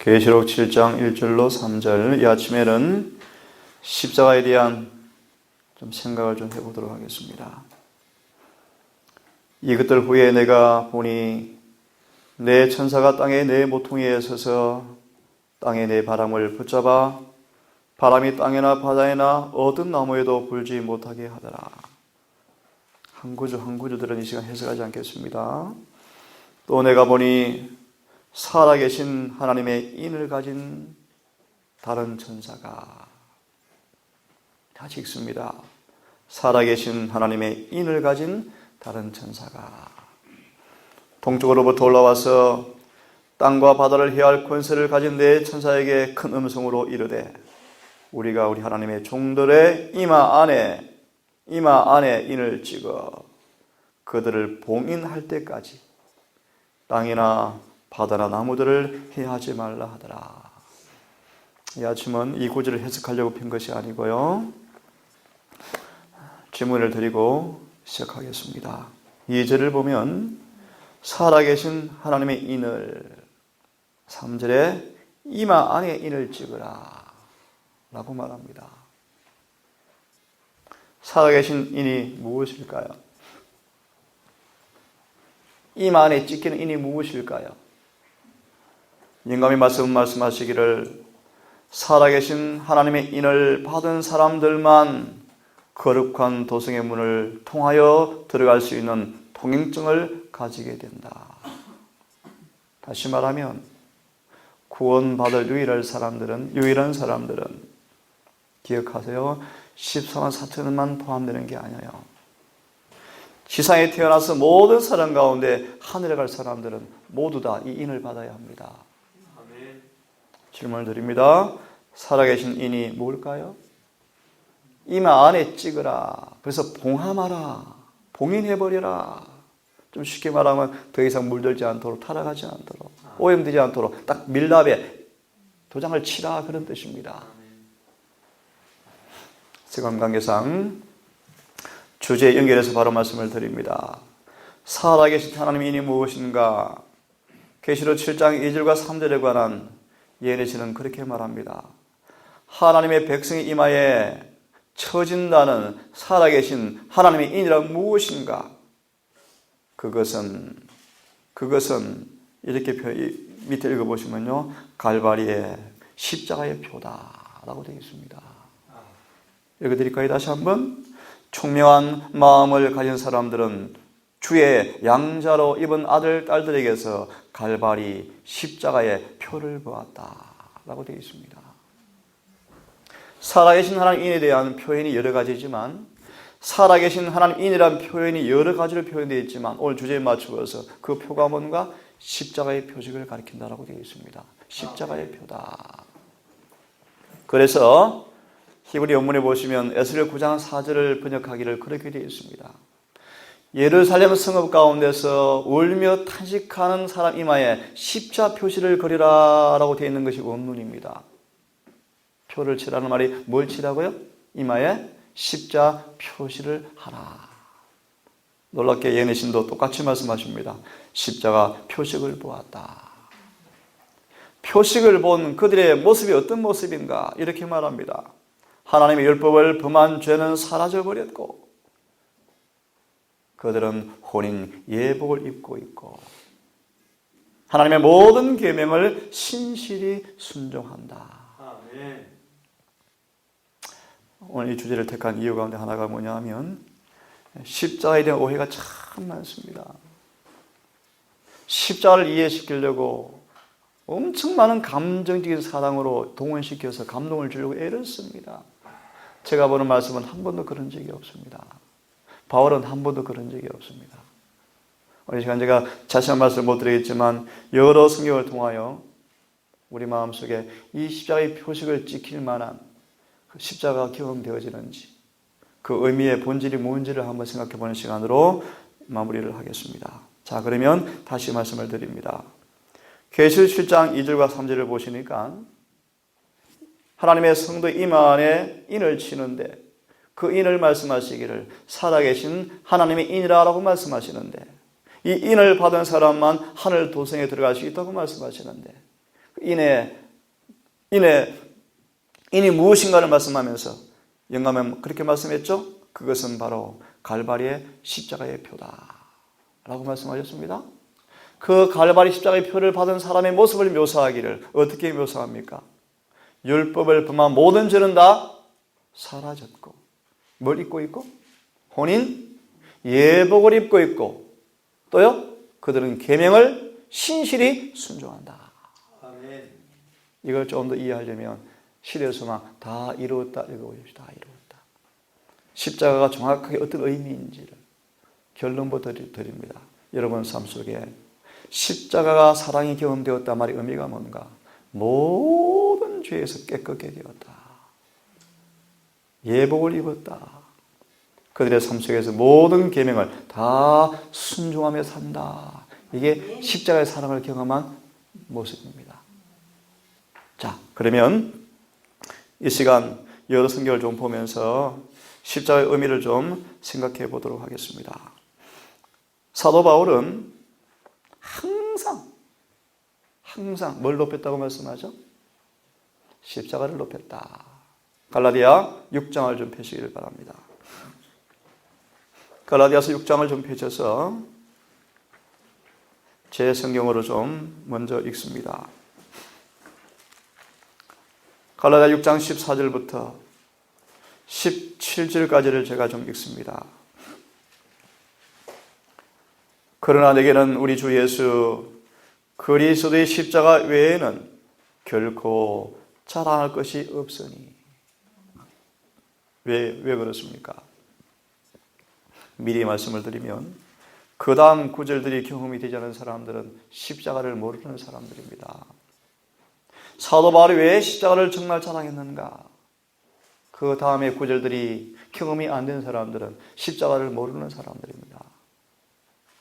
계시록 7장 1절로 3절, 이 아침에는 십자가에 대한 좀 생각을 좀 해보도록 하겠습니다. 이것들 후에 내가 보니 내 천사가 땅에 내 모퉁이에 서서 땅에 내 바람을 붙잡아 바람이 땅에나 바다에나 어떤 나무에도 불지 못하게 하더라. 한 구절들은 이 시간 해석하지 않겠습니다. 또 내가 보니 살아계신 하나님의 인을 가진 다른 천사가, 다시 읽습니다. 살아계신 하나님의 인을 가진 다른 천사가 동쪽으로부터 올라와서 땅과 바다를 해할 권세를 가진 네 천사에게 큰 음성으로 이르되, 우리가 우리 하나님의 종들의 이마 안에 인을 찍어 그들을 봉인할 때까지 땅이나 바다나 나무들을 해하지 말라 하더라. 이 아침은 이 구절을 해석하려고 핀 것이 아니고요, 질문을 드리고 시작하겠습니다. 2절을 보면 살아계신 하나님의 인을, 3절에 이마 안에 인을 찍으라 라고 말합니다. 살아계신 인이 무엇일까요? 이마 안에 찍히는 인이 무엇일까요? 영감이 말씀하시기를, 살아계신 하나님의 인을 받은 사람들만 거룩한 도성의 문을 통하여 들어갈 수 있는 통행증을 가지게 된다. 다시 말하면 구원받을 유일한 사람들은 기억하세요. 14만 4천만 포함되는 게 아니에요. 지상에 태어나서 모든 사람 가운데 하늘에 갈 사람들은 모두 다 이 인을 받아야 합니다. 아멘. 질문을 드립니다. 살아계신 인이 뭘까요? 이마 안에 찍으라. 그래서 봉함하라. 봉인해버리라. 좀 쉽게 말하면 더 이상 물들지 않도록, 타락하지 않도록, 오염되지 않도록 딱 밀랍에 도장을 치라, 그런 뜻입니다. 시간 관계상 주제에 연결해서 바로 말씀을 드립니다. 살아계신 하나님의 인이 무엇인가? 계시록 7장 2절과 3절에 관한 예언에서는 그렇게 말합니다. 하나님의 백성의 이마에 처진다는 살아계신 하나님의 인이란 무엇인가? 그것은 이렇게 밑에 읽어보시면요, 갈바리의 십자가의 표다라고 되어 있습니다. 읽어드릴까요? 다시 한번. 총명한 마음을 가진 사람들은 주의 양자로 입은 아들, 딸들에게서 갈바리 십자가의 표를 보았다라고 되어 있습니다. 살아계신 하나님인에 대한 표현이 여러 가지지만, 살아계신 하나님인이란 표현이 여러 가지로 표현되어 있지만, 오늘 주제에 맞추어서 그 표가 뭔가? 십자가의 표식을 가리킨다라고 되어 있습니다. 십자가의 표다. 그래서 히브리 원문에 보시면 에스겔 9장 4절을 번역하기를 그렇게 되어 있습니다. 예루살렘 성읍 가운데서 울며 탄식하는 사람 이마에 십자 표시를 그리라 라고 되어 있는 것이 원문입니다. 표를 치라는 말이 뭘 치라고요? 이마에 십자 표시를 하라. 놀랍게 예언신도 똑같이 말씀하십니다. 십자가 표식을 보았다. 표식을 본 그들의 모습이 어떤 모습인가? 이렇게 말합니다. 하나님의 율법을 범한 죄는 사라져버렸고 그들은 혼인 예복을 입고 있고 하나님의 모든 계명을 신실히 순종한다. 아멘. 오늘 이 주제를 택한 이유 가운데 하나가 뭐냐 하면, 십자가에 대한 오해가 참 많습니다. 십자가를 이해시키려고 엄청 많은 감정적인 사랑으로 동원시켜서 감동을 주려고 애를 씁니다. 제가 보는 말씀은 한 번도 그런 적이 없습니다. 바울은 한 번도 그런 적이 없습니다. 오늘 시간 제가 자세한 말씀을 못 드리겠지만, 여러 성경을 통하여 우리 마음속에 이 십자가의 표식을 지킬 만한 그 십자가가 경험되어지는지, 그 의미의 본질이 뭔지를 한번 생각해 보는 시간으로 마무리를 하겠습니다. 자, 그러면 다시 말씀을 드립니다. 계시록 7장 2절과 3절을 보시니까 하나님의 성도 이마 안에 인을 치는데, 그 인을 말씀하시기를 살아계신 하나님의 인이라고 말씀하시는데, 이 인을 받은 사람만 하늘 도성에 들어갈 수 있다고 말씀하시는데, 인이 무엇인가를 말씀하면서 영감은 그렇게 말씀했죠. 그것은 바로 갈바리의 십자가의 표다 라고 말씀하셨습니다. 그 갈바리 십자가의 표를 받은 사람의 모습을 묘사하기를 어떻게 묘사합니까? 율법을 범한 모든 죄는 다 사라졌고, 뭘 입고 있고? 혼인 예복을 입고 있고, 또요? 그들은 계명을 신실히 순종한다. 아멘. 이걸 좀 더 이해하려면 시대소망 다 이루었다 읽어보십시오. 다 이루었다. 십자가가 정확하게 어떤 의미인지를 결론부터 드립니다. 여러분 삶 속에 십자가가 사랑이 경험되었다 말이 의미가 뭔가? 모든 죄에서 깨끗게 되었다. 예복을 입었다. 그들의 삶 속에서 모든 계명을 다 순종하며 산다. 이게 십자가의 사랑을 경험한 모습입니다. 자, 그러면 이 시간 여러 성경을 좀 보면서 십자가의 의미를 좀 생각해 보도록 하겠습니다. 사도 바울은 항상 뭘 높였다고 말씀하죠? 십자가를 높였다. 갈라디아 6장을 좀 펴시기를 바랍니다. 갈라디아서 6장을 좀 펴셔서 제 성경으로 좀 먼저 읽습니다. 갈라디아 6장 14절부터 17절까지를 제가 좀 읽습니다. 그러나 내게는 우리 주 예수 그리스도의 십자가 외에는 결코 자랑할 것이 없으니. 왜 그렇습니까? 미리 말씀을 드리면 그 다음 구절들이 경험이 되지 않은 사람들은 십자가를 모르는 사람들입니다. 사도 바울이 왜 십자가를 정말 자랑했는가? 그 다음에 구절들이 경험이 안 된 사람들은 십자가를 모르는 사람들입니다.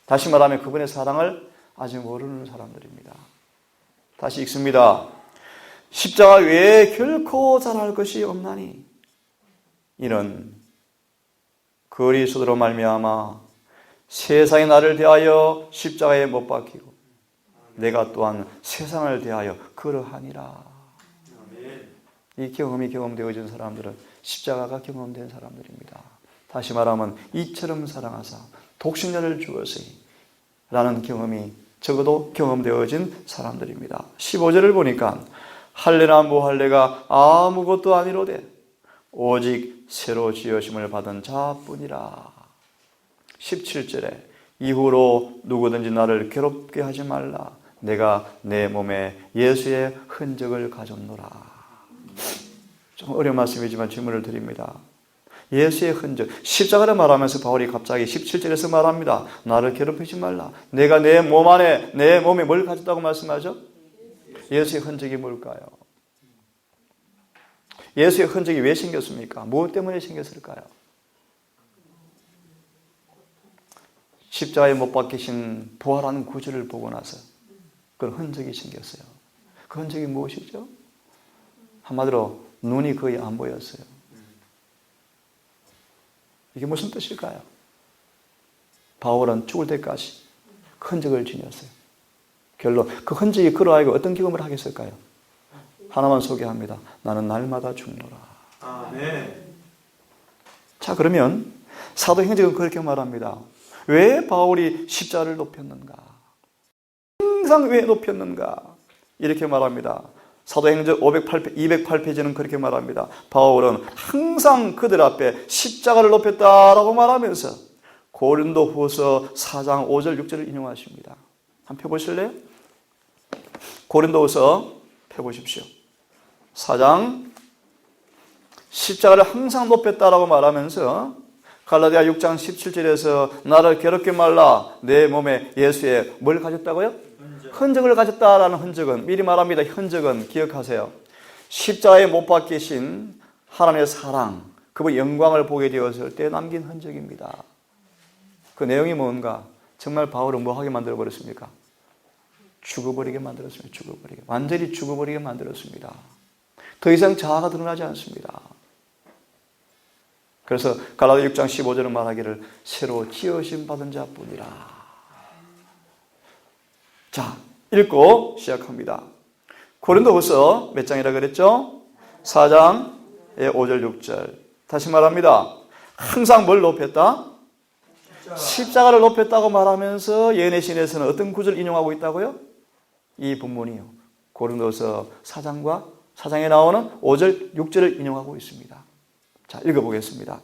다시 말하면 그분의 사랑을 아직 모르는 사람들입니다. 다시 읽습니다. 십자가 외에 결코 자랑할 것이 없나니 이는 그리스도로 말미암아 세상이 나를 대하여 십자가에 못 박히고 내가 또한 세상을 대하여 그러하니라. 이 경험이 경험되어진 사람들은 십자가가 경험된 사람들입니다. 다시 말하면 이처럼 사랑하사 독생자를 주었으니 라는 경험이 적어도 경험되어진 사람들입니다. 15절을 보니까 할례나 무할례가 아무것도 아니로되 오직 새로 지으심을 받은 자뿐이라. 17절에 이후로 누구든지 나를 괴롭게 하지 말라. 내가 내 몸에 예수의 흔적을 가졌노라. 좀 어려운 말씀이지만 질문을 드립니다. 예수의 흔적, 십자가를 말하면서 바울이 갑자기 17절에서 말합니다. 나를 괴롭히지 말라. 내가 내 몸 안에, 내 몸에 뭘 가졌다고 말씀하죠? 예수의 흔적이 뭘까요? 예수의 흔적이 왜 생겼습니까? 무엇 때문에 생겼을까요? 십자가에 못 박히신 부활하는 구주를 보고 나서 그런 흔적이 생겼어요. 그 흔적이 무엇이죠? 한마디로 눈이 거의 안 보였어요. 이게 무슨 뜻일까요? 바울은 죽을 때까지 그 흔적을 지녔어요. 결론, 그 흔적이 그로 하여금 어떤 경험을 하게 했을까요? 하나만 소개합니다. 나는 날마다 죽노라. 아멘. 자, 그러면 사도행전은 그렇게 말합니다. 왜 바울이 십자가를 높였는가? 항상 왜 높였는가? 이렇게 말합니다. 사도행전 208페이지는 그렇게 말합니다. 바울은 항상 그들 앞에 십자가를 높였다라고 말하면서 고린도후서 4장 5절 6절을 인용하십니다. 한번 펴보실래요? 고린도후서 펴보십시오. 4장 십자가를 항상 높였다라고 말하면서 갈라디아 6장 17절에서 나를 괴롭게 말라. 내 몸에 예수의 뭘 가졌다고요? 흔적을 가졌다라는 흔적은, 미리 말합니다. 흔적은 기억하세요. 십자가에 못 박히신 하나님의 사랑, 그분의 영광을 보게 되었을 때 남긴 흔적입니다. 그 내용이 뭔가? 정말 바울은 뭐 하게 만들어버렸습니까? 죽어버리게 만들었습니다. 죽어버리게. 완전히 죽어버리게 만들었습니다. 더 이상 자아가 드러나지 않습니다. 그래서 갈라디아 6장 15절은 말하기를 새로 지으심 받은 자뿐이라. 자, 읽고 시작합니다. 고린도후서 몇 장이라 그랬죠? 4장 5절 6절. 다시 말합니다. 항상 뭘 높였다? 십자가를 높였다고 말하면서 예언의 신에서는 어떤 구절을 인용하고 있다고요? 이 본문이요. 고린도서 4장에 나오는 5절 6절을 인용하고 있습니다. 자, 읽어보겠습니다.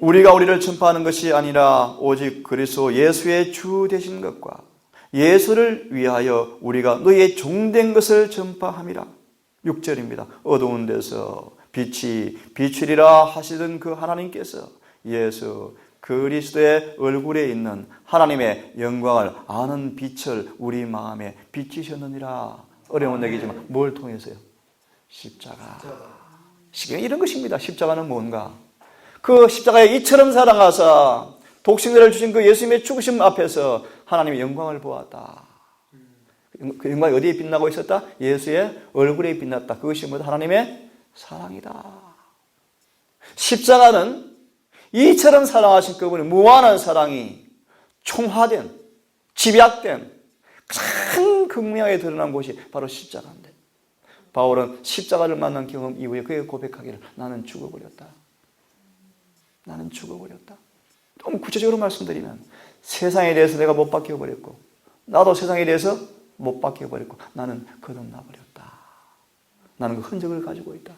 우리가 우리를 전파하는 것이 아니라 오직 그리스도 예수의 주 되신 것과 예수를 위하여 우리가 너희의 종된 것을 전파함이라. 6절입니다. 어두운 데서 빛이 비추리라 하시던 그 하나님께서 예수 그리스도의 얼굴에 있는 하나님의 영광을 아는 빛을 우리 마음에 비치셨느니라. 어려운 얘기지만 뭘 통해서요? 십자가. 이런 것입니다. 십자가는 뭔가? 그 십자가에 이처럼 사랑하사 독생자를 주신 그 예수님의 죽으심 앞에서 하나님의 영광을 보았다. 그 영광이 어디에 빛나고 있었다? 예수의 얼굴에 빛났다. 그것이 뭐다? 하나님의 사랑이다. 십자가는 이처럼 사랑하신 그분의 무한한 사랑이 총화된, 집약된 가장 극명하게 드러난 곳이 바로 십자가인데, 바울은 십자가를 만난 경험 이후에 그에게 고백하기를 나는 죽어버렸다. 나는 죽어버렸다. 좀 구체적으로 말씀드리면 세상에 대해서 내가 못 바뀌어버렸고 나도 세상에 대해서 못 바뀌어버렸고 나는 거듭나버렸다. 나는 그 흔적을 가지고 있다.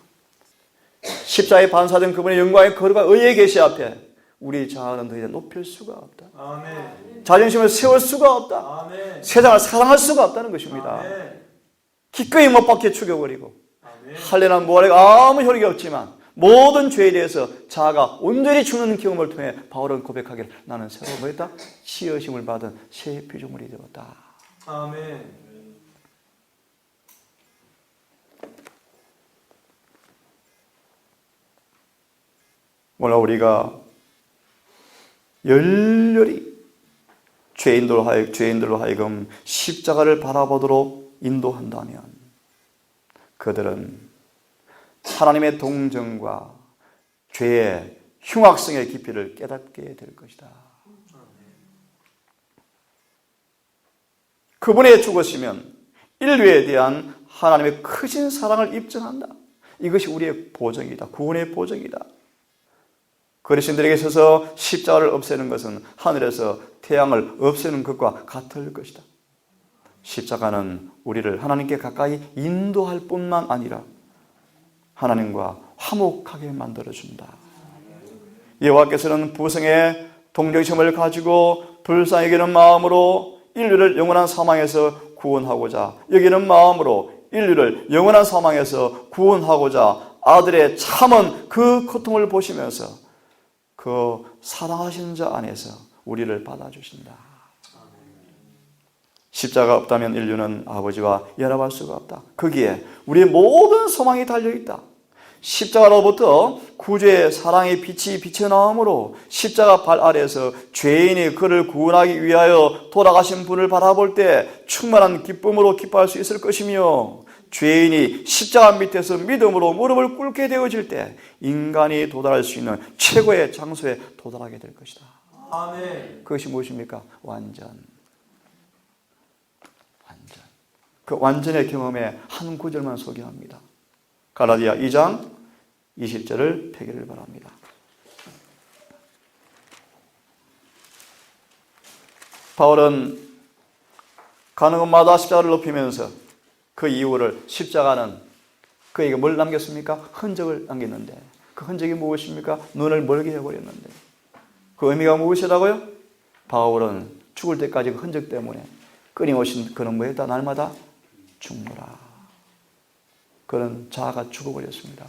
십자가에 반사된 그분의 영광의 거룩한 의의 계시 앞에 우리 자아는 더 이상 높일 수가 없다. 아멘. 자존심을 세울 수가 없다. 아멘. 세상을 사랑할 수가 없다는 것입니다. 아멘. 기꺼이 못 박혀 죽여버리고 아멘. 할례나 무할례가 아무 효력이 없지만 모든 죄에 대해서 자아가 온전히 죽는 경험을 통해 바울은 고백하기를 나는 새로 뭐였다? 치여심을 받은 새 피조물이 되었다. 아멘. 오늘 우리가 열렬히 죄인들로 하여금 십자가를 바라보도록 인도한다면 그들은 하나님의 동정과 죄의 흉악성의 깊이를 깨닫게 될 것이다. 그분의 죽으시면 인류에 대한 하나님의 크신 사랑을 입증한다. 이것이 우리의 보정이다. 구원의 보정이다. 그리스도인들에게 있어서 십자가를 없애는 것은 하늘에서 태양을 없애는 것과 같을 것이다. 십자가는 우리를 하나님께 가까이 인도할 뿐만 아니라 하나님과 화목하게 만들어준다. 여호와께서는 부성의 동정심을 가지고 불쌍히 여기는 마음으로 인류를 영원한 사망에서 구원하고자 여기는 마음으로 인류를 영원한 사망에서 구원하고자 아들의 참은 그 고통을 보시면서 그 사랑하시는 자 안에서 우리를 받아주신다. 십자가 없다면 인류는 아버지와 연합할 수가 없다. 거기에 우리의 모든 소망이 달려있다. 십자가로부터 구주의 사랑의 빛이 비쳐나오므로 십자가 발 아래에서 죄인이 그를 구원하기 위하여 돌아가신 분을 바라볼 때 충만한 기쁨으로 기뻐할 수 있을 것이며 죄인이 십자가 밑에서 믿음으로 무릎을 꿇게 되어질 때 인간이 도달할 수 있는 최고의 장소에 도달하게 될 것이다. 아멘. 그것이 무엇입니까? 완전. 그 완전의 경험의 한 구절만 소개합니다. 갈라디아 2장 20절을 펴기를 바랍니다. 바울은 가는 곳마다 십자가를 높이면서 그 이유를 십자가는 그에게 뭘 남겼습니까? 흔적을 남겼는데 그 흔적이 무엇입니까? 눈을 멀게 해버렸는데 그 의미가 무엇이라고요? 바울은 죽을 때까지 그 흔적 때문에 끊임없이 그는 뭐했다? 날마다 죽노라. 그는 자아가 죽어버렸습니다.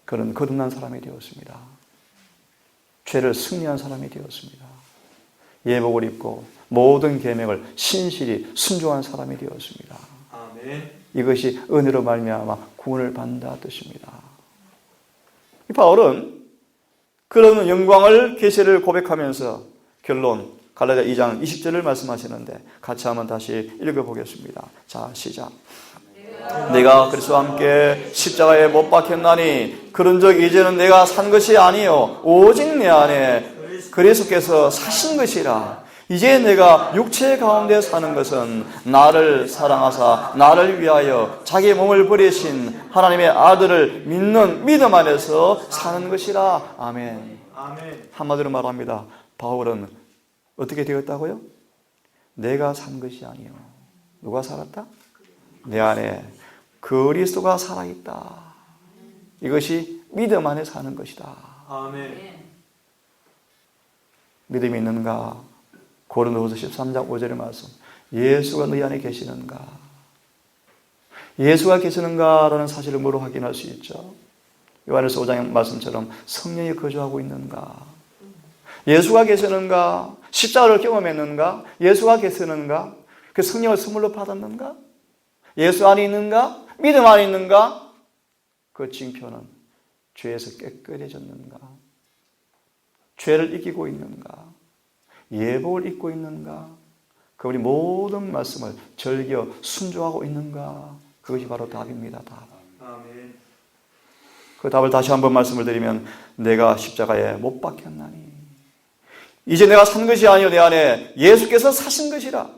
그는 거듭난 사람이 되었습니다. 죄를 승리한 사람이 되었습니다. 예복을 입고 모든 계명을 신실히 순종한 사람이 되었습니다. 아멘. 이것이 은혜로 말미암아 구원을 받는다 뜻입니다. 바울은 그런 영광을 계시를 고백하면서 결론 갈라디아 2장 20절을 말씀하시는데 같이 한번 다시 읽어보겠습니다. 자, 시작. 내가 그리스도와 함께 십자가에 못 박혔나니 그런즉 이제는 내가 산 것이 아니요 오직 내 안에 그리스도께서 사신 것이라. 이제 내가 육체 가운데 사는 것은 나를 사랑하사 나를 위하여 자기 몸을 버리신 하나님의 아들을 믿는 믿음 안에서 사는 것이라. 아멘. 아멘. 한마디로 말합니다. 바울은 어떻게 되었다고요? 내가 산 것이 아니요. 누가 살았다? 내 안에 그리스도가 살아있다. 이것이 믿음 안에 사는 것이다. 아멘. 믿음이 있는가? 고린도후서 13장 5절의 말씀. 예수가 너희 안에 계시는가? 예수가 계시는가라는 사실을 뭐로 확인할 수 있죠? 요한일서 5장의 말씀처럼 성령이 거주하고 있는가? 예수가 계시는가? 십자가를 경험했는가? 예수가 계시는가? 그 성령을 선물로 받았는가? 예수 안에 있는가? 믿음 안에 있는가? 그 징표는 죄에서 깨끗해졌는가? 죄를 이기고 있는가? 예복을 입고 있는가? 그분이 모든 말씀을 즐겨 순종하고 있는가? 그것이 바로 답입니다. 답. 아멘. 그 답을 다시 한번 말씀을 드리면 내가 십자가에 못 박혔나니 이제 내가 산 것이 아니요 내 안에 예수께서 사신 것이라.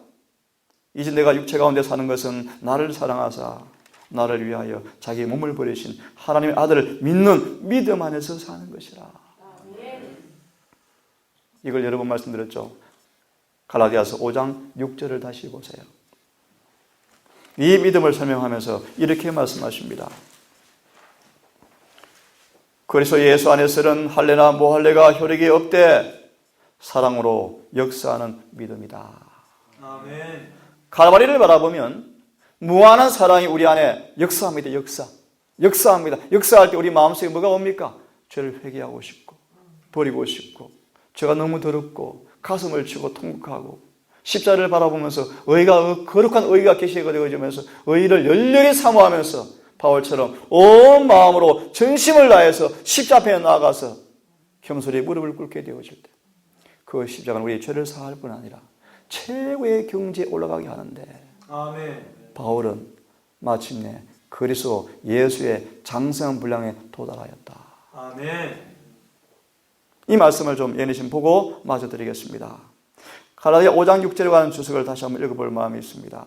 이제 내가 육체 가운데 사는 것은 나를 사랑하사 나를 위하여 자기 몸을 버리신 하나님의 아들을 믿는 믿음 안에서 사는 것이라. 이걸 여러 번 말씀드렸죠. 갈라디아서 5장 6절을 다시 보세요. 이 믿음을 설명하면서 이렇게 말씀하십니다. 그리스도 예수 안에서는 할례나 무할례가 효력이 없되 사랑으로 역사하는 믿음이다. 아멘. 갈바리를 바라보면 무한한 사랑이 우리 안에 역사합니다. 역사합니다. 역사할 때 우리 마음속에 뭐가 옵니까? 죄를 회개하고 싶고 버리고 싶고 죄가 너무 더럽고 가슴을 치고 통곡하고 십자가를 바라보면서 거룩한 의가 계시가 되어지면서 의를 열렬히 사모하면서 바울처럼 온 마음으로 전심을 다해서 십자가 앞에 나아가서 겸손히 무릎을 꿇게 되어질 때 그 십자가는 우리의 죄를 사할 뿐 아니라 최고의 경지에 올라가게 하는데 아멘. 바울은 마침내 그리스도 예수의 장성한 분량에 도달하였다. 아멘. 이 말씀을 좀 예니신 보고 마저 드리겠습니다. 갈라디아 5장 6절에 관한 주석을 다시 한번 읽어볼 마음이 있습니다.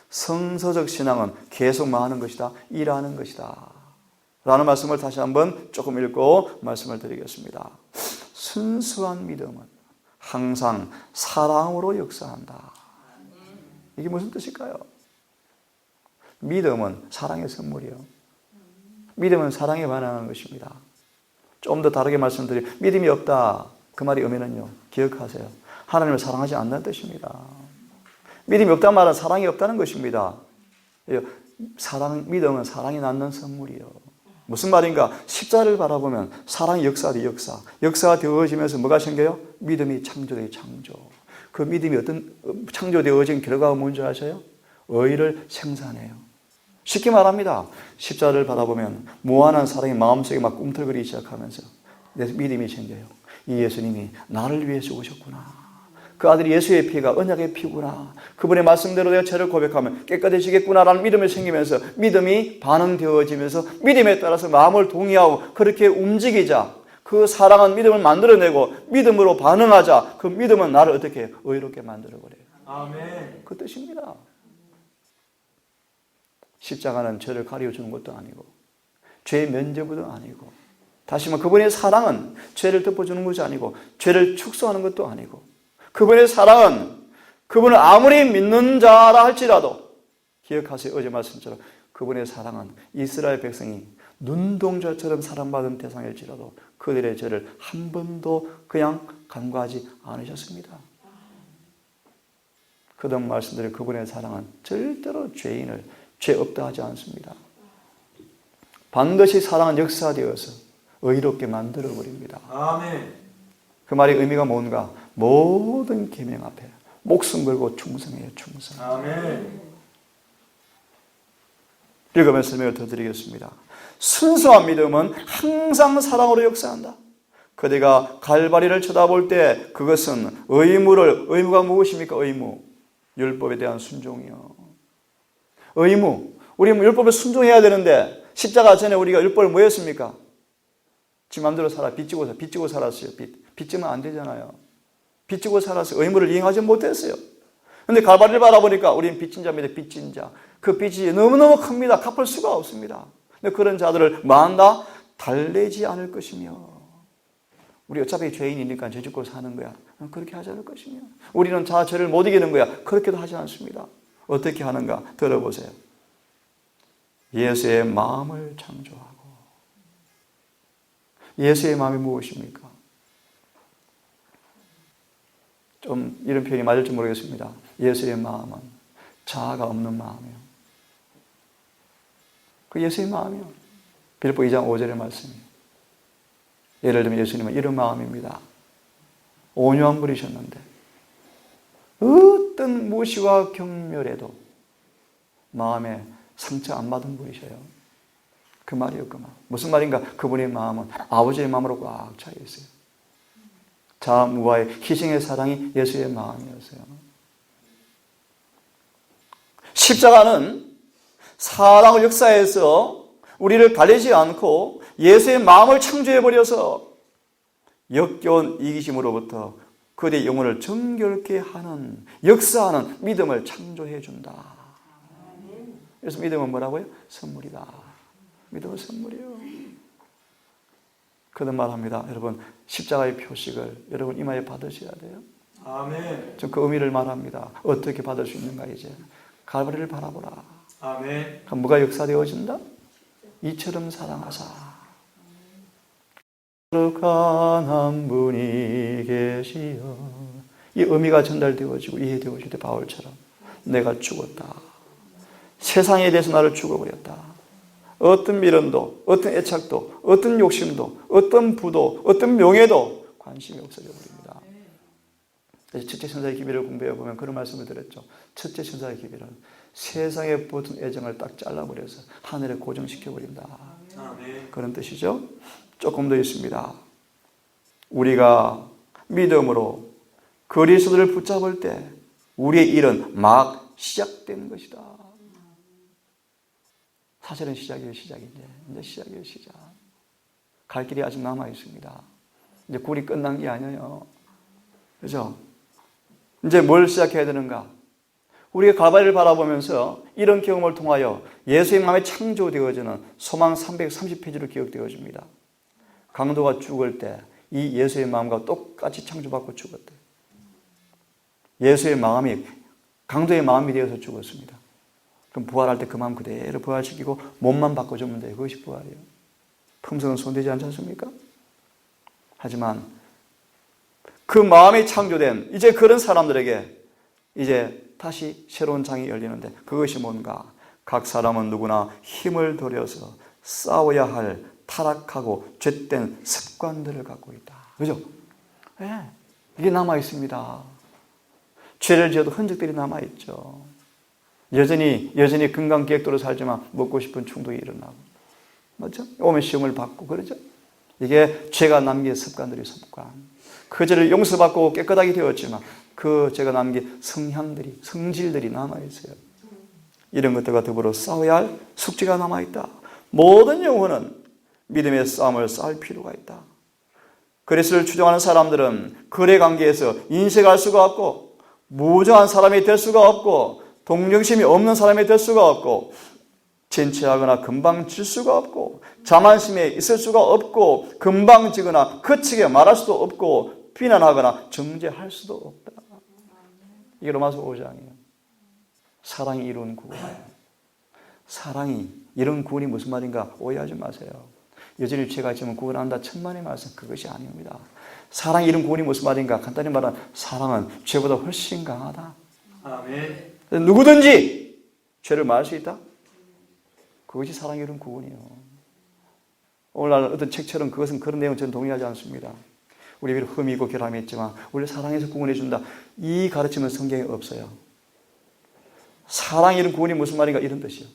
성서적 신앙은 계속 하는 것이다. 일하는 것이다. 라는 말씀을 다시 한번 조금 읽고 말씀을 드리겠습니다. 순수한 믿음은 항상 사랑으로 역사한다. 이게 무슨 뜻일까요? 믿음은 사랑의 선물이요. 믿음은 사랑에 반응하는 것입니다. 좀 더 다르게 말씀드리면 믿음이 없다. 그 말이 의미는요. 기억하세요. 하나님을 사랑하지 않는 뜻입니다. 믿음이 없다는 말은 사랑이 없다는 것입니다. 믿음은 사랑이 낳는 선물이요. 무슨 말인가? 십자를 바라보면 사랑이 역사돼 역사가 되어지면서 뭐가 생겨요? 믿음이 창조돼요. 창조. 그 믿음이 어떤 창조되어진 결과가 뭔지 아세요? 의를 생산해요. 쉽게 말합니다. 십자를 바라보면 무한한 사랑이 마음속에 막 꿈틀거리기 시작하면서 내 믿음이 생겨요. 이 예수님이 나를 위해서 오셨구나. 그 아들이 예수의 피가 언약의 피구나. 그분의 말씀대로 내가 죄를 고백하면 깨끗해지겠구나라는 믿음이 생기면서 믿음이 반응되어지면서 믿음에 따라서 마음을 동의하고 그렇게 움직이자. 그 사랑은 믿음을 만들어내고 믿음으로 반응하자. 그 믿음은 나를 어떻게 해요? 의롭게 만들어버려요. 아멘. 그 뜻입니다. 십자가는 죄를 가려주는 것도 아니고 죄의 면제부도 아니고 다시 말해 그분의 사랑은 죄를 덮어주는 것이 아니고 죄를 축소하는 것도 아니고 그분의 사랑은 그분을 아무리 믿는 자라 할지라도 기억하세요. 어제 말씀처럼 그분의 사랑은 이스라엘 백성이 눈동자처럼 사랑받은 대상일지라도 그들의 죄를 한 번도 그냥 간과하지 않으셨습니다. 그동안 말씀드린 그분의 사랑은 절대로 죄인을 죄 없다 하지 않습니다. 반드시 사랑은 역사되어서 의롭게 만들어버립니다. 아멘. 그 말의 의미가 뭔가? 모든 계명 앞에 목숨 걸고 충성해요. 충성. 아멘. 읽으면서 설명을 더 드리겠습니다. 순수한 믿음은 항상 사랑으로 역사한다. 그대가 갈바리를 쳐다볼 때 그것은 의무가 무엇입니까? 의무. 율법에 대한 순종이요. 의무. 우리 율법에 순종해야 되는데 십자가 전에 우리가 율법을 뭐 했습니까? 지 맘대로 살아. 빚지고 살았어요. 빚지면 안 되잖아요. 빚지고 살아서 의무를 이행하지 못했어요. 그런데 갈바리를 바라보니까 우리는 빚진 자입니다. 빚진 자. 그 빚이 너무너무 큽니다. 갚을 수가 없습니다. 근데 그런 자들을 만다 달래지 않을 것이며, 우리 어차피 죄인이니까 죄 짓고 사는 거야, 그렇게 하지 않을 것이며, 우리는 죄를 못 이기는 거야, 그렇게도 하지 않습니다. 어떻게 하는가 들어보세요. 예수의 마음을 창조하고. 예수의 마음이 무엇입니까? 좀 이런 표현이 맞을지 모르겠습니다. 예수의 마음은 자아가 없는 마음이에요. 그 예수의 마음이요. 빌립보 2장 5절의 말씀이에요. 예를 들면 예수님은 이런 마음입니다. 온유한 분이셨는데 어떤 무시와 경멸에도 마음에 상처 안 받은 분이셔요. 그 말이요, 그 말. 무슨 말인가? 그분의 마음은 아버지의 마음으로 꽉 차 있어요. 자무와의 희생의 사랑이 예수의 마음이었어요. 십자가는 사랑의 역사에서 우리를 달래지 않고 예수의 마음을 창조해버려서 역겨운 이기심으로부터 그들의 영혼을 정결케 하는, 역사하는 믿음을 창조해준다. 그래서 믿음은 뭐라고요? 선물이다. 믿음은 선물이에요. 그런 말합니다. 여러분, 십자가의 표식을 여러분 이마에 받으셔야 돼요. 아멘. 좀 그 의미를 말합니다. 어떻게 받을 수 있는가 이제. 갈바리를 바라보라. 아멘. 그럼 뭐가 역사되어진다? 이처럼 사랑하사. 거룩한 분이 계시여. 이 의미가 전달되어지고 이해되어질 때 바울처럼 내가 죽었다. 세상에 대해서 나를 죽어버렸다. 어떤 미련도, 어떤 애착도, 어떤 욕심도, 어떤 부도, 어떤 명예도 관심이 없어져 버립니다. 첫째 천사의 기별을 공부해 보면 그런 말씀을 드렸죠. 첫째 천사의 기별은 세상에 붙은 애정을 딱 잘라버려서 하늘에 고정시켜 버린다. 그런 뜻이죠. 조금 더 있습니다. 우리가 믿음으로 그리스도를 붙잡을 때 우리의 일은 막 시작되는 것이다. 사실은 시작이에요, 시작인데. 이제 시작이에요, 시작. 갈 길이 아직 남아 있습니다. 이제 굴이 끝난 게 아니에요. 그죠? 이제 뭘 시작해야 되는가? 우리가 갈바리를 바라보면서 이런 경험을 통하여 예수의 마음에 창조되어지는 소망 330페이지로 기억되어집니다. 강도가 죽을 때 이 예수의 마음과 똑같이 창조받고 죽었대. 예수의 마음이 강도의 마음이 되어서 죽었습니다. 그럼 부활할 때 그 마음 그대로 부활시키고 몸만 바꿔주면 돼요. 그것이 부활이에요. 품성은 손대지 않지 않습니까? 하지만 그 마음이 창조된 이제 그런 사람들에게 이제 다시 새로운 장이 열리는데 그것이 뭔가? 각 사람은 누구나 힘을 들여서 싸워야 할 타락하고 죄된 습관들을 갖고 있다. 그죠? 네, 이게 남아있습니다. 죄를 지어도 흔적들이 남아있죠. 여전히 건강기획도로 살지만 먹고 싶은 충동이 일어나고, 맞죠? 오면 시험을 받고 그러죠. 이게 죄가 남긴 습관들이 습관. 그 죄를 용서받고 깨끗하게 되었지만 그 죄가 남긴 성향들이, 성질들이 남아있어요. 이런 것들과 더불어 싸워야 할 숙제가 남아있다. 모든 영혼은 믿음의 싸움을 싸울 필요가 있다. 그리스도를 추종하는 사람들은 거래관계에서 인색할 수가 없고 무정한 사람이 될 수가 없고 동정심이 없는 사람이 될 수가 없고 진취하거나 금방 질 수가 없고 자만심에 있을 수가 없고 금방 지거나 거치게 말할 수도 없고 비난하거나 정죄할 수도 없다. 이게 로마서 5장이에요. 사랑이 이룬 구원. 사랑이 이런 구원이 무슨 말인가 오해하지 마세요. 여전히 죄가 있으면 구원한다 천만의 말씀, 그것이 아닙니다. 사랑이 이런 구원이 무슨 말인가? 간단히 말하면 사랑은 죄보다 훨씬 강하다. 아멘. 누구든지 죄를 말할 수 있다? 그것이 사랑이 이룬 구원이에요. 오늘날 어떤 책처럼 그것은 그런 내용 저는 동의하지 않습니다. 우리 비록 흠이 있고 결함이 있지만 우리 사랑해서 구원해 준다. 이 가르침은 성경에 없어요. 사랑이 이룬 구원이 무슨 말인가? 이런 뜻이요.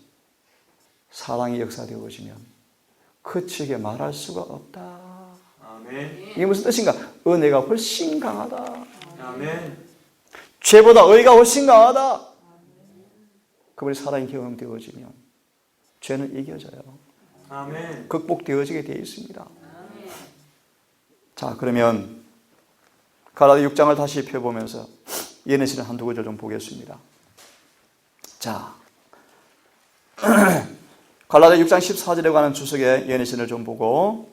사랑이 역사되어지면 그치게 말할 수가 없다. 아멘. 이게 무슨 뜻인가? 은혜가 훨씬 강하다. 아멘. 죄보다 의가 훨씬 강하다. 그분의 사랑이 경험되어지면 죄는 이겨져요. 아멘. 극복되어지게 되어 있습니다. 자, 그러면 갈라디아 6장을 다시 펴보면서 예언의 한두 구절 좀 보겠습니다. 자, 갈라디아 6장 14절에 관한 주석의 예언의 신을 좀 보고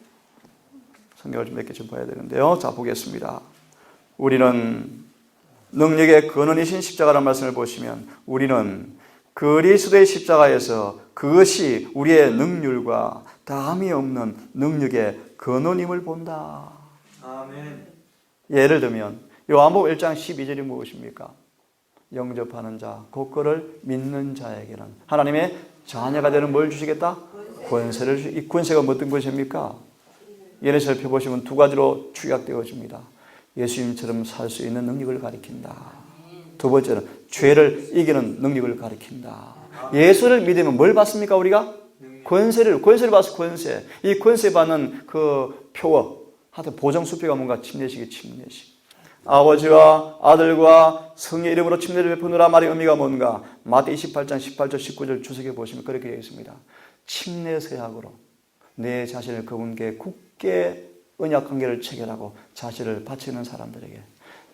성경을 좀 몇 개 좀 봐야 되는데요. 자, 보겠습니다. 우리는 능력의 근원이신 십자가라는 말씀을 보시면 우리는 그리스도의 십자가에서 그것이 우리의 능률과 다함이 없는 능력의 근원임을 본다. 아멘. 예를 들면 요한복음 1장 12절이 무엇입니까? 영접하는 자, 곧 그를 믿는 자에게는 하나님의 자녀가 되는 뭘 주시겠다? 권세를 주시. 이 권세가 어떤 것입니까? 예를 살펴보시면 두 가지로 축약되어집니다. 예수님처럼 살 수 있는 능력을 가리킨다. 두 번째는 죄를 이기는 능력을 가리킨다. 예수를 믿으면 뭘 받습니까? 우리가? 권세를 받아서 권세. 이 권세 받는 그 표어, 하여튼 보정수표가 뭔가 침례식. 아버지와 아들과 성의 이름으로 침례를 베푸느라 말의 의미가 뭔가? 마태 28장 18절 19절 주석에 보시면 그렇게 되어 있습니다. 침례 서약으로 내 자신을 그분께 굳게 언약 관계를 체결하고 자신을 바치는 사람들에게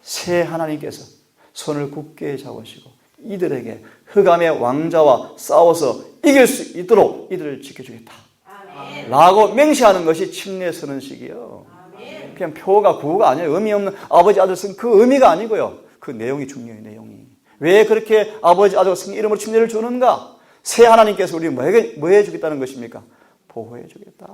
새 하나님께서 손을 굳게 잡으시고 이들에게 흑암의 왕자와 싸워서 이길 수 있도록 이들을 지켜주겠다. 아멘. 라고 맹세하는 것이 침례 선언식이에요. 아멘. 그냥 표가 구호가 아니에요. 의미 없는 아버지 아들 성 그 의미가 아니고요. 그 내용이 중요해요. 내용이. 왜 그렇게 아버지 아들 성 이름으로 침례를 주는가? 새 하나님께서 우리 뭐 해주겠다는 것입니까? 보호해 주겠다.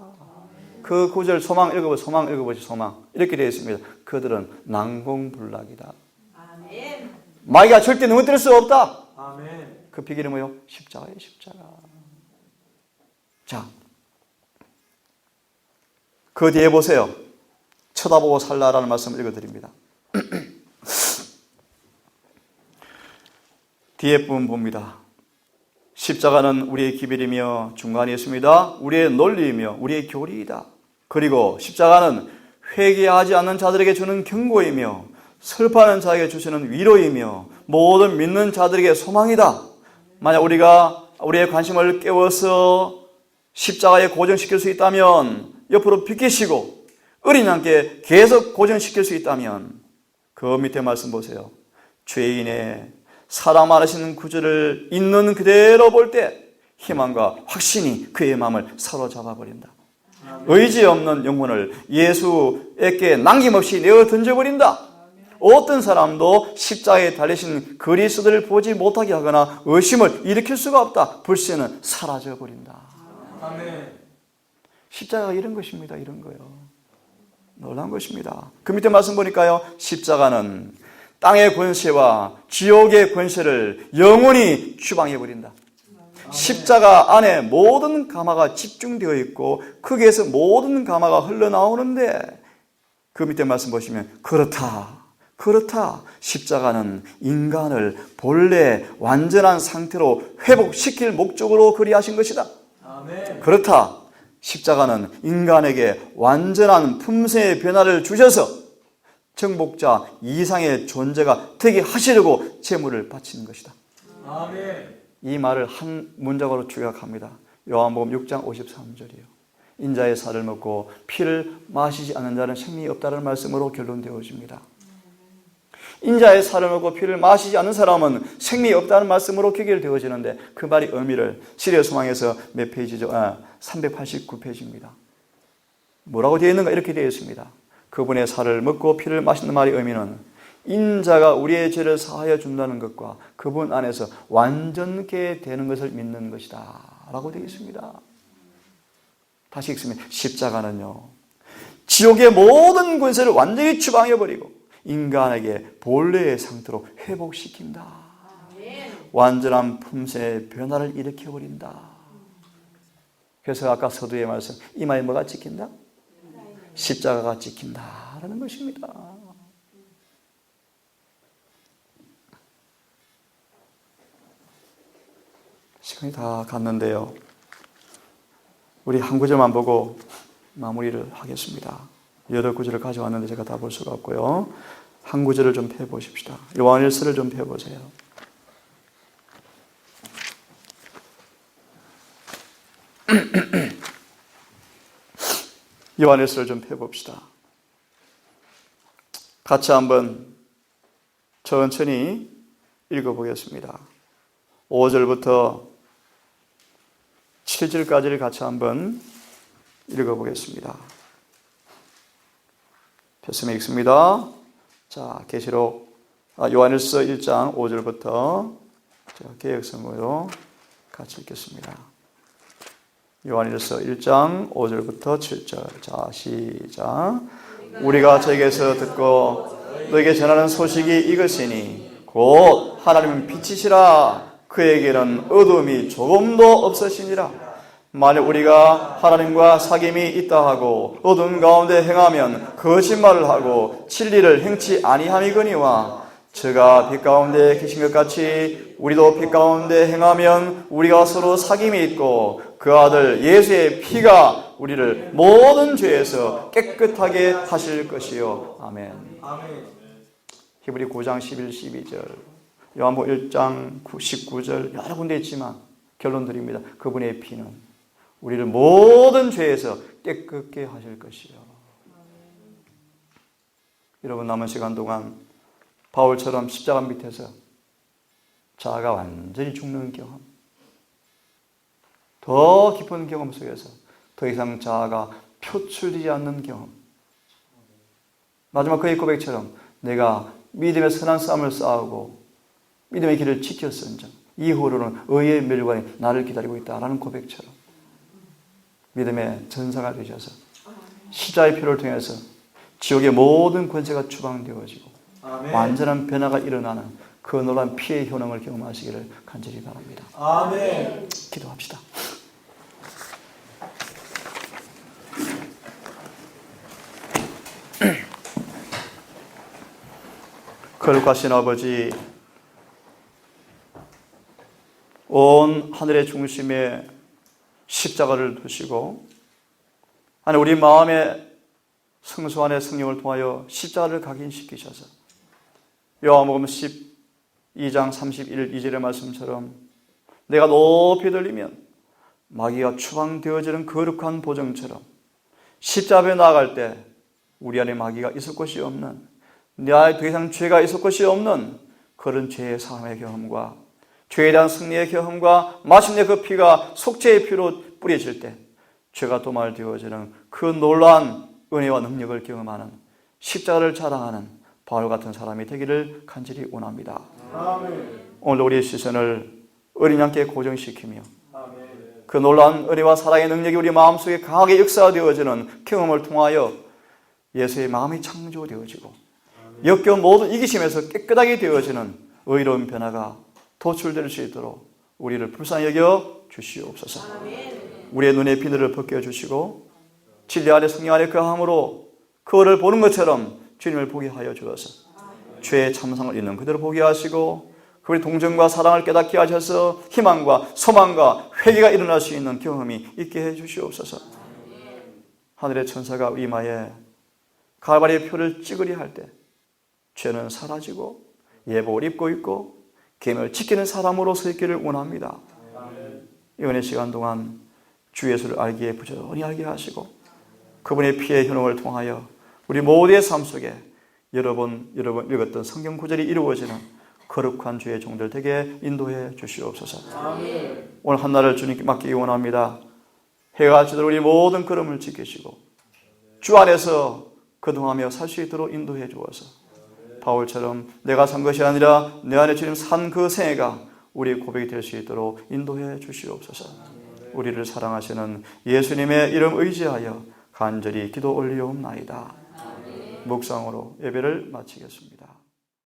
그 구절 소망 읽어보시 소망. 이렇게 되어 있습니다. 그들은 난공불락이다. 아멘. 마귀가 절대 넘어뜨릴 수 없다. 아멘. 그 비결이 뭐예요? 십자가예요, 십자가. 자, 그 뒤에 보세요. 쳐다보고 살라라는 말씀을 읽어드립니다. 뒤에 부분 봅니다. 십자가는 우리의 기별이며 중간이었습니다. 우리의 논리이며 우리의 교리이다. 그리고 십자가는 회개하지 않는 자들에게 주는 경고이며 슬퍼하는 자에게 주시는 위로이며 모든 믿는 자들에게 소망이다. 만약 우리가 우리의 관심을 깨워서 십자가에 고정시킬 수 있다면, 옆으로 비키시고 어린 양께 계속 고정시킬 수 있다면 그 밑에 말씀 보세요. 죄인의 사랑 많으신 구절을 있는 그대로 볼 때 희망과 확신이 그의 마음을 사로잡아 버린다. 의지 없는 영혼을 예수에게 남김없이 내어 던져버린다. 어떤 사람도 십자가에 달리신 그리스도를 보지 못하게 하거나 의심을 일으킬 수가 없다. 불신은 사라져버린다. 아멘. 십자가가 이런 것입니다. 이런 거요. 놀라운 것입니다. 그 밑에 말씀 보니까요. 십자가는 땅의 권세와 지옥의 권세를 영원히 추방해버린다. 십자가 안에 모든 가마가 집중되어 있고 거기에서 모든 가마가 흘러나오는데 그 밑에 말씀 보시면 그렇다. 십자가는 인간을 본래 완전한 상태로 회복시킬 목적으로 그리하신 것이다. 아멘. 그렇다. 십자가는 인간에게 완전한 품새의 변화를 주셔서 정복자 이상의 존재가 되게 하시려고 제물을 바치는 것이다. 아멘. 이 말을 한 문장으로 요약합니다. 요한복음 6장 53절이에요. 인자의 살을 먹고 피를 마시지 않는 자는 생명이 없다는 말씀으로 결론되어집니다. 인자의 살을 먹고 피를 마시지 않는 사람은 생명이 없다는 말씀으로 귀결되어지는데 그 말의 의미를 시리아 소망에서 몇 페이지죠? 389페이지입니다. 뭐라고 되어 있는가? 이렇게 되어 있습니다. 그분의 살을 먹고 피를 마시는 말의 의미는 인자가 우리의 죄를 사하여 준다는 것과 그분 안에서 완전케 되는 것을 믿는 것이다 라고 되어 있습니다. 다시 읽습니다. 십자가는요, 지옥의 모든 권세를 완전히 추방해버리고 인간에게 본래의 상태로 회복시킨다. 완전한 품새의 변화를 일으켜버린다. 그래서 아까 서두의 말씀, 이마에 뭐가 찍힌다? 십자가가 찍힌다라는 것입니다. 시간이 다 갔는데요. 우리 한 구절만 보고 마무리를 하겠습니다. 여러 구절을 가져왔는데 제가 다 볼 수가 없고요. 한 구절을 좀 펴보십시다. 요한일서를 좀 펴보세요. 요한일서를 좀 펴봅시다. 같이 한번 천천히 읽어보겠습니다. 5절부터 7절까지를 같이 한번 읽어보겠습니다. 펴서 읽습니다. 자, 계시록 요한일서 1장 5절부터 개역성으로 같이 읽겠습니다. 요한일서 1장 5절부터 7절. 자, 시작. 우리가 저에게서 듣고 너에게 전하는 소식이 이것이니 곧 하나님은 빛이시라. 그에게는 어둠이 조금도 없으시니라. 만일 우리가 하나님과 사귐이 있다 하고 어둠 가운데 행하면 거짓말을 하고 진리를 행치 아니함이거니와 저가 빛 가운데 계신 것 같이 우리도 빛 가운데 행하면 우리가 서로 사귐이 있고 그 아들 예수의 피가 우리를 모든 죄에서 깨끗하게 하실 것이요. 아멘. 아멘. 히브리 9장 11, 12절, 요한복음 1장 19절 여러 군데 있지만 결론 드립니다. 그분의 피는 우리를 모든 죄에서 깨끗게 하실 것이요. 여러분, 남은 시간 동안 바울처럼 십자가 밑에서 자아가 완전히 죽는 경험, 더 깊은 경험 속에서 더 이상 자아가 표출되지 않는 경험, 마지막 그의 고백처럼 내가 믿음의 선한 싸움을 싸우고 믿음의 길을 지켰은즉 이후로는 의의 멸관이 나를 기다리고 있다라는 고백처럼 믿음의 전사가 되셔서 십자가의 피를 통해서 지옥의 모든 권세가 추방되어지고 아멘. 완전한 변화가 일어나는 그 놀라운 피의 효능을 경험하시기를 간절히 바랍니다. 아멘. 기도합시다. 거룩하신 아버지, 온 하늘의 중심에 십자가를 두시고 우리 마음의 성소 안의 성령을 통하여 십자가를 각인시키셔서 요한복음 12장 31, 2절의 말씀처럼 내가 높이 들리면 마귀가 추방되어지는 거룩한 보정처럼 십자가에 나아갈 때 우리 안에 마귀가 있을 것이 없는, 내 안에 더 이상 죄가 있을 것이 없는 그런 죄의 사함의 경험과 죄에 대한 승리의 경험과 마침내 그 피가 속죄의 피로 뿌려질 때 죄가 도말되어지는 그 놀라운 은혜와 능력을 경험하는 십자가를 자랑하는 바울 같은 사람이 되기를 간절히 원합니다. 아멘. 오늘 우리의 시선을 어린 양께 고정시키며 아멘. 그 놀라운 은혜와 사랑의 능력이 우리 마음속에 강하게 역사되어지는 경험을 통하여 예수의 마음이 창조되어지고 역겨운 모든 이기심에서 깨끗하게 되어지는 의로운 변화가 도출될 수 있도록 우리를 불쌍히 여겨 주시옵소서. 우리의 눈의 비늘을 벗겨주시고 진리 안에 성령 안에 거함으로 그거를 보는 것처럼 주님을 보게 하여 주어서 죄의 참상을 있는 그대로 보게 하시고 그분의 동정과 사랑을 깨닫게 하셔서 희망과 소망과 회개가 일어날 수 있는 경험이 있게 해 주시옵소서. 하늘의 천사가 이마에 갈바리의 표를 찍으려 할 때 죄는 사라지고 예복을 입고 있고 계명을 지키는 사람으로 서 있기를 원합니다. 이번의 시간 동안 주 예수를 알기에 부지런히 알게 하시고 그분의 피의 효능을 통하여 우리 모두의 삶 속에 여러 번 읽었던 성경 구절이 이루어지는 거룩한 주의 종들 되게 인도해 주시옵소서. 아멘. 오늘 한날을 주님께 맡기기 원합니다. 해가 지도록 우리 모든 걸음을 지키시고 주 안에서 거듭하며 살 수 있도록 인도해 주어서 바울처럼 내가 산 것이 아니라 내 안에 주님 산 그 생애가 우리의 고백이 될 수 있도록 인도해 주시옵소서. 우리를 사랑하시는 예수님의 이름 의지하여 간절히 기도 올리옵나이다. 묵상으로 예배를 마치겠습니다.